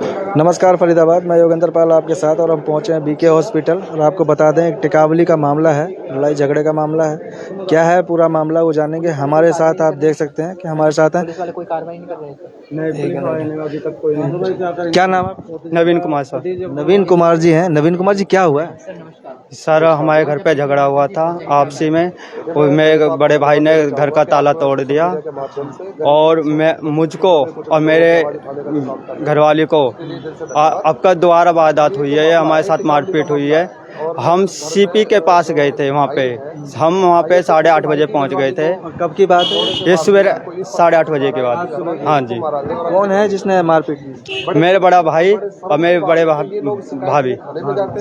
नमस्कार फरीदाबाद, मैं योगेंद्र पाल आपके साथ और हम पहुंचे हैं बीके हॉस्पिटल। और आपको बता दें, एक टिकावली का मामला है, लड़ाई झगड़े का मामला है। क्या है पूरा मामला वो जानेंगे। हमारे साथ आप देख सकते हैं कि हमारे साथ हैं। पुलिस वाले कोई कार्रवाई नहीं कर रहे थे? नहीं, अभी तक कोई नहीं। क्या नाम है? नवीन कुमार सर। नवीन कुमार जी हैं। नवीन कुमार जी, क्या हुआ है? सर हमारे घर पे झगड़ा हुआ था आपसी में। मेरे बड़े भाई ने घर का ताला तोड़ दिया और मैं मुझको और मेरे घरवाली को अब का दोबारा वारदात हुई है। हमारे साथ मारपीट हुई है। हम सीपी के पास गए थे। हम वहाँ पे 8:30 बजे पहुँच गए थे। कब की बात है? ये सवेरे 8:30 बजे के बाद। हाँ जी। कौन है जिसने मारपीट की? मेरे बड़ा भाई और मेरे बड़े भाभी।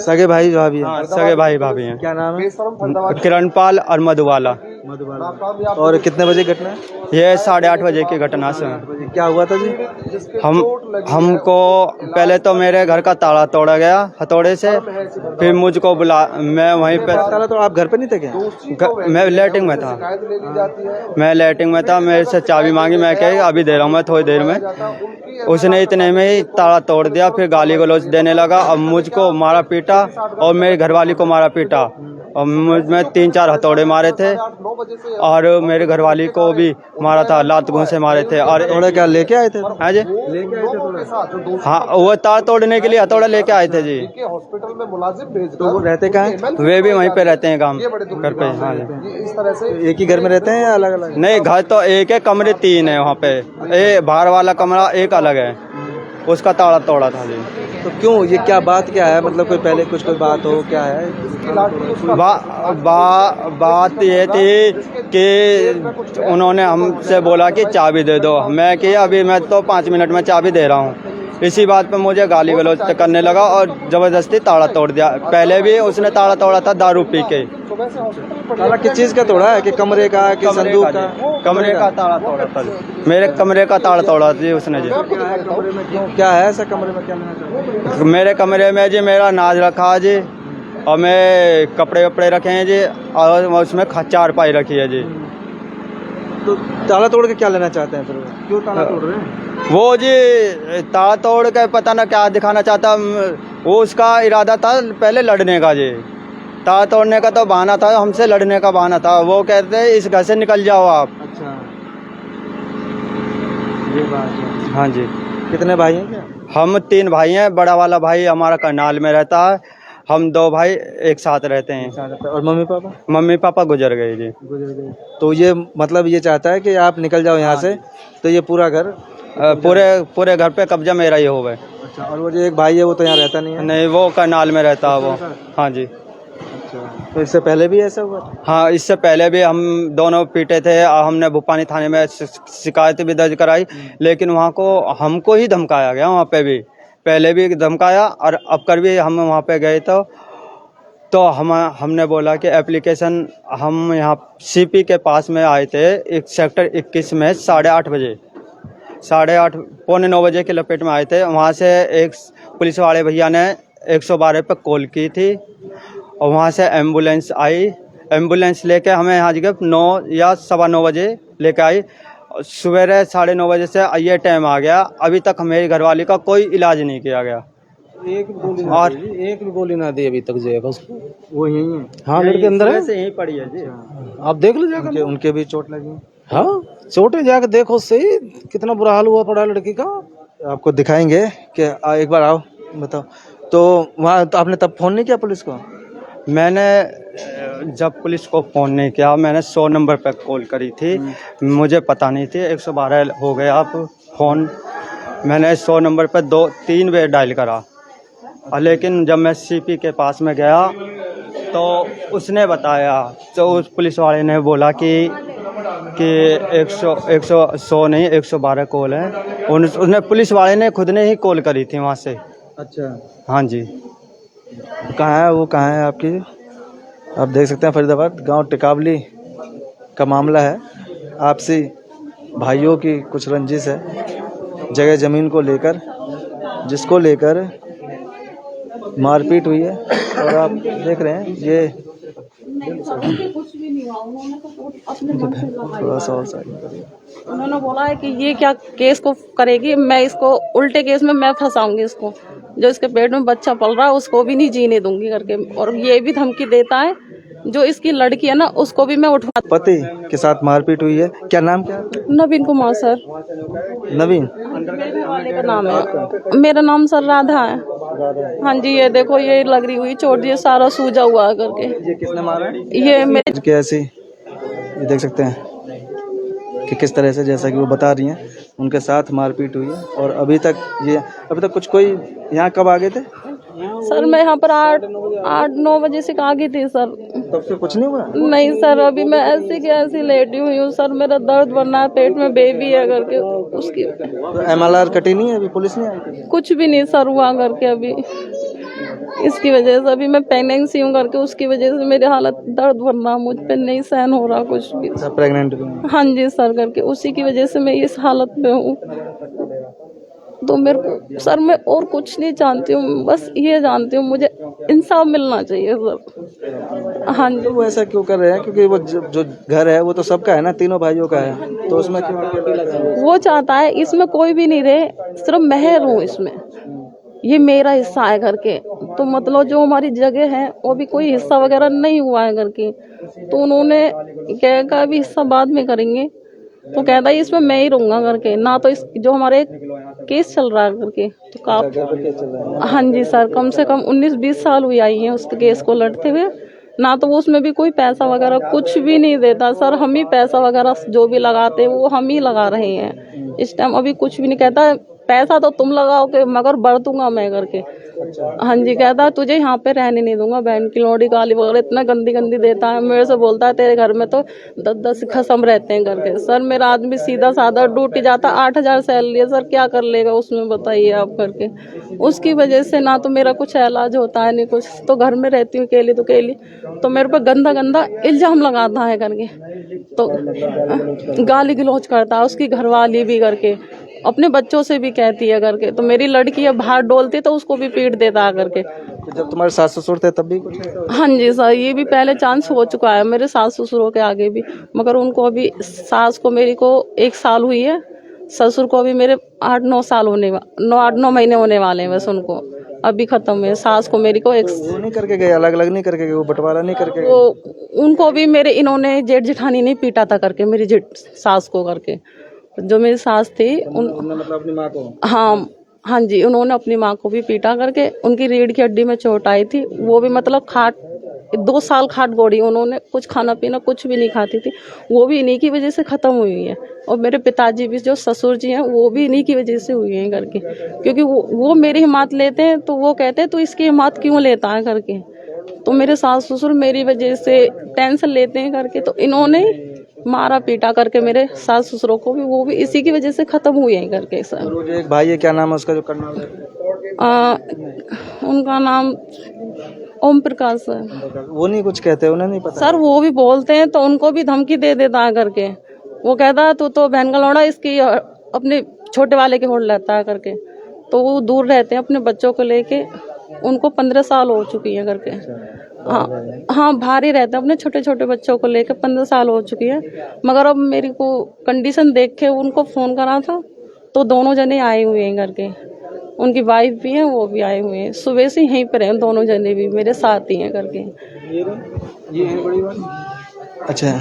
सगे भाई भाभी हैं? हाँ, सगे भाई भाभी हैं। क्या नाम है? किरणपाल और मधुबाला। और कितने बजे घटना है? ये 8:30 बजे की घटना से। क्या हुआ था जी? हमको पहले तो मेरे घर का ताला तोड़ा गया हथौड़े से। फिर मुझको मैं वहीं पे ताला तो आप घर पे नहीं थे क्या? मैं लैट्रिन में था। मेरे से चाबी मांगी। मैं कही अभी दे रहा हूँ मैं थोड़ी देर में। उसने इतने में ही ताला तोड़ दिया। फिर गाली गलौज देने लगा और मुझको मारा पीटा और मेरी घरवाली को मारा पीटा। और मैं 3-4 हथौड़े मारे थे और मेरे घरवाली को भी मारा था, लात घूंसे मारे थे। और हथौड़े क्या लेके आए थे? हाँ जी, लेके आए थे हथौड़े? हाँ, वो तार तोड़ने के लिए हथौड़ा लेके आए थे जी। हॉस्पिटल में मुलाजिम भेज तो वो रहते कहाँ हैं? वे भी वहीं पे रहते हैं काम घर पे। हाँ जी। इस तरह से एक ही घर में रहते हैं या अलग अलग? नहीं, घर तो एक है, कमरे 3 है वहाँ पे। बाहर वाला कमरा एक अलग है, उसका ताला तोड़ा था जी। तो क्यों, ये क्या बात क्या है? मतलब कोई पहले कोई बात हो, क्या है? बात ये थी कि उन्होंने हमसे बोला कि चाबी दे दो। मैं कि अभी मैं तो 5 मिनट में चाबी दे रहा हूँ। इसी बात पे मुझे गाली गलौज करने लगा और ज़बरदस्ती ताला तोड़ दिया। पहले भी उसने ताला तोड़ा था दारू पी के। ताला किस चीज़ का तोड़ा है? कि कमरे का, कि संदूक का? कमरे का ताला तोड़ा था। मेरे कमरे का ताला तोड़ा जी उसने जी। कमरे में क्यों, क्या है ऐसा कमरे में? क्या लेना चाहते हैं? मेरे कमरे में जी मेरा नाज रखा है जी और मैं कपड़े वपड़े रखे हैं जी और उसमें 4 पाई रखी है जी। तो ताला तोड़ के क्या लेना चाहते हैं फिर? क्यों ताला तोड़ रहे हैं? वो जी ताला तोड़ के पता ना क्या दिखाना चाहता। वो उसका इरादा था पहले लड़ने का जी। ताला तोड़ने का तो बहाना था, हमसे लड़ने का बहाना था। वो कहते इस घर से निकल जाओ आप। अच्छा, ये बात है। हाँ जी। कितने भाई हैं क्या? हम 3 भाई हैं। बड़ा वाला भाई हमारा करनाल में रहता है। हम 2 भाई एक साथ रहते हैं। और मम्मी पापा? मम्मी पापा गुजर गए जी। गुजर गए। तो ये मतलब ये चाहता है कि आप निकल जाओ यहाँ से, तो ये पूरा घर पूरे घर पे कब्जा मेरा ही हो गए। अच्छा, और वो जो एक भाई है वो तो यहाँ रहता नहीं है? नहीं, वो करनाल में रहता है वो। हाँ जी। अच्छा, तो इससे पहले भी ऐसा हुआ था? हाँ, इससे पहले भी हम दोनों पीटे थे। हमने भूपानी थाने में शिकायत भी दर्ज कराई, लेकिन वहाँ को हमको ही धमकाया गया। वहाँ पे भी पहले भी धमकाया और अब कर भी हम वहाँ पे गए तो हमने बोला कि एप्लीकेशन हम यहाँ सीपी के पास में आए थे एक सेक्टर 21 में 8:30 बजे 8:30 पौने 9 बजे के लपेट में आए थे। वहाँ से एक पुलिस वाले भैया ने 112 पे कॉल की थी और वहाँ से एम्बुलेंस आई। एम्बुलेंस लेके हमें यहाँ जगह 9 या 9:15 बजे लेके आई। सवेरे 9:30 बजे से ये टाइम आ गया, अभी तक मेरी घरवाली का कोई इलाज नहीं किया गया। एक भी गोली ना दी अभी तक जो है उसको? वो यही है? हाँ, लड़के अंदर है, यहीं पड़ी है जी। आप देख लो जाकर। उनके भी चोट लगी? हाँ, चोटें जाकर देखो सही, कितना बुरा हाल हुआ पड़ा लड़की का। आपको दिखाएंगे कि एक बार आओ, बताओ। तो वहाँ तो आपने तब फोन नहीं किया पुलिस को? मैंने जब पुलिस को फ़ोन नहीं किया, मैंने 100 नंबर पर कॉल करी थी। मुझे पता नहीं थी 112 हो गया आप फ़ोन। मैंने 100 नंबर पर 2-3 बार डायल करा, लेकिन जब मैं सीपी के पास में गया तो उसने बताया, तो उस पुलिस वाले ने बोला कि 100 नहीं 112 कॉल है। उसने पुलिस वाले ने खुद ने ही कॉल करी थी वहाँ से। अच्छा, हाँ जी। कहाँ है वो? कहाँ है आपकी? आप देख सकते हैं फरीदाबाद गांव टिकावली का मामला है। आपसी भाइयों की कुछ रंजिश है जगह ज़मीन को लेकर, जिसको लेकर मारपीट हुई है। और आप देख रहे हैं ये उन्होंने तो अपने मन से लगाई। थोड़ा सा और साइड में करिए। उन्होंने बोला है कि ये क्या केस को करेगी, मैं इसको उल्टे केस में मैं फंसाऊंगी इसको, जो इसके पेट में बच्चा पल रहा है उसको भी नहीं जीने दूंगी करके। और ये भी धमकी देता है जो इसकी लड़की है ना उसको भी मैं उठवा। पति के साथ मारपीट हुई है, क्या नाम क्या है? नवीन कुमार सर, नवीन। मेरे घर वाले का नाम है। मेरा नाम सर राधा है। हाँ जी, ये देखो ये लग रही हुई चोट, ये सारा सूजा हुआ है करके। ये किसने मारा है? ये मेरे कि ऐसी ये देख सकते हैं कि किस तरह से, जैसा कि वो बता रही हैं, उनके साथ मारपीट हुई है। और अभी तक कुछ कोई यहाँ कब आ गए थे? सर मैं यहाँ पर 8-9 बजे से आ गई थी सर। तब से कुछ नहीं हुआ? नहीं सर, अभी मैं ऐसी की ऐसी लेटी हुई हूँ सर। मेरा दर्द बनना है, पेट में बेबी है करके उसकी। तो MLR कटी नहीं है अभी? पुलिस नहीं आई? कुछ भी नहीं सर हुआ करके अभी। इसकी वजह से अभी मैं प्रेगनेंसी हूँ करके, उसकी वजह से मेरी हालत दर्द बनना मुझ पे नहीं सहन हो रहा कुछ भी। सब प्रेग्नेंट भी हैं? हाँ जी सर करके, उसी की वजह से मैं इस हालत में हूँ। तो मेरे को सर मैं और कुछ नहीं जानती हूँ, बस ये जानती हूँ मुझे इंसाफ मिलना चाहिए सर। हाँ जी। तो वो ऐसा क्यों कर रहे हैं? क्योंकि वो जो घर है वो तो सबका है ना, तीनों भाइयों का है, तो उसमें क्यों? वो चाहता है इसमें कोई भी नहीं रहे, सिर्फ मैं रहूं इसमें, ये मेरा हिस्सा है करके। तो मतलब जो हमारी जगह है वो भी कोई हिस्सा वगैरह नहीं हुआ है करके। तो उन्होंने क्या कहा अभी हिस्सा बाद में करेंगे, तो कहता है इसमें मैं ही रहूंगा करके। ना तो इस जो हमारे केस चल रहा है करके, तो का हाँ जी सर, कम से कम 19-20 साल हुई आई है उस केस को लड़ते हुए। ना तो वो उसमें भी कोई पैसा वगैरह कुछ भी नहीं देता सर, हम ही पैसा वगैरह जो भी लगाते हैं वो हम ही लगा रहे हैं इस टाइम। अभी कुछ भी नहीं कहता, पैसा तो तुम लगाओगे मगर बरतूंगा मैं करके। हाँ जी, कहता है तुझे यहाँ पे रहने नहीं दूंगा, बहन की लोड़ी गाली वगैरह इतना गंदी गंदी देता है। मेरे से बोलता है तेरे घर में तो 10-10 खसम रहते हैं करके। सर मेरा आदमी सीधा साधा ड्यूटी जाता, 8,000 सैलरी है सर, क्या कर लेगा उसमें बताइए आप करके। उसकी वजह से ना तो मेरा कुछ इलाज होता है नहीं कुछ, तो घर में रहती हूँ अकेली तो अकेली। तो मेरे पे गंदा गंदा इल्जाम लगाता है करके, तो गाली गलौज करता है उसकी घरवाली भी करके, अपने बच्चों से भी कहती है करके। तो मेरी लड़की है बाहर डोलती तो उसको भी पीट देता है करके। तो जब तुम्हारे सास ससुर थे तब भी कुछ ऐसा? हाँ जी सर, ये भी पहले चांस हो चुका है मेरे सास ससुरों के आगे भी, मगर उनको अभी सास को मेरी को 1 साल हुई है, ससुर को अभी मेरे 8-9 साल होने 8-9 महीने होने वाले हैं बस उनको, अभी खत्म है। सास को मेरी को वो नहीं करके गए, अलग अलग नहीं करके गए, वो बंटवारा नहीं करके गए? वो उनको भी मेरे इन्होंने जेठ जेठानी नहीं पीटा था करके, मेरी जेठ सास को करके। जो मेरी सास थी मतलब अपनी माँ को? हाँ जी, उन्होंने अपनी माँ को भी पीटा करके, उनकी रीढ़ की हड्डी में चोट आई थी, वो भी मतलब खाट 2 साल खाट गोड़ी, उन्होंने कुछ खाना पीना कुछ भी नहीं खाती थी, वो भी इन्हीं की वजह से ख़त्म हुई है। और मेरे पिताजी भी जो ससुर जी हैं वो भी इन्हीं की वजह से हुए हैं करके, क्योंकि वो मेरी हिम्मत लेते हैं तो वो कहते हैं तो इसकी हिम्मत क्यों लेता है करके। तो मेरे सास ससुर मेरी वजह से टेंशन लेते हैं करके, तो इन्होंने मारा पीटा करके मेरे सास ससुरों को भी, वो भी इसी की वजह से ख़त्म हुए हैं करके सर। और वो जो एक भाई है, क्या नाम है उसका जो करना है? उनका नाम ओम प्रकाश है। वो नहीं कुछ कहते, उन्हें नहीं पता सर वो भी बोलते हैं तो उनको भी धमकी दे देता है करके। वो कहता है तू तो बहन का लौड़ा इसकी अपने छोटे वाले के होड़ लेता है करके। तो वो दूर रहते हैं अपने बच्चों को लेके, उनको 15 साल हो चुकी है करके। हाँ भारी रहते हैं अपने छोटे छोटे बच्चों को लेके, 15 साल हो चुकी है। मगर अब मेरी को कंडीशन देख के उनको फ़ोन करा था तो दोनों जने आए हुए हैं करके, उनकी वाइफ भी है वो भी आए हुए हैं, सुबह से यहीं पर हैं दोनों जने भी मेरे साथ ही हैं करके। ये है बड़ी बात। अच्छा,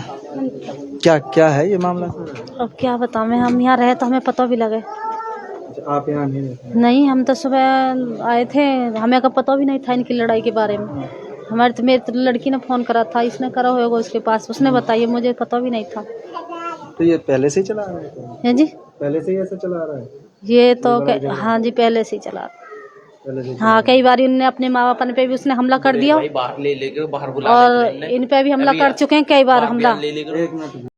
क्या क्या है ये मामला? अब क्या बताऊँ मैं, हम यहाँ रहे तो हमें पता भी लगे। आप यहाँ नहीं रहते? नहीं, हम तो सुबह आए थे, हमें का पता भी नहीं था इनकी लड़ाई के बारे में। हमारे तो मेरी लड़की ने फ़ोन करा था, इसने करा होगा उसके पास, उसने बताइए, मुझे पता भी नहीं था। तो ये पहले से ही चला रहा है? जी, पहले से ही ऐसे चला रहा है? ये तो हाँ जी, पहले से ही चला। हाँ, कई बार इनने अपने माँ बाप पे भी उसने हमला कर दिया, बाहर ले लेके बाहर बुला और इन पे भी हमला कर चुके हैं कई बार हमला।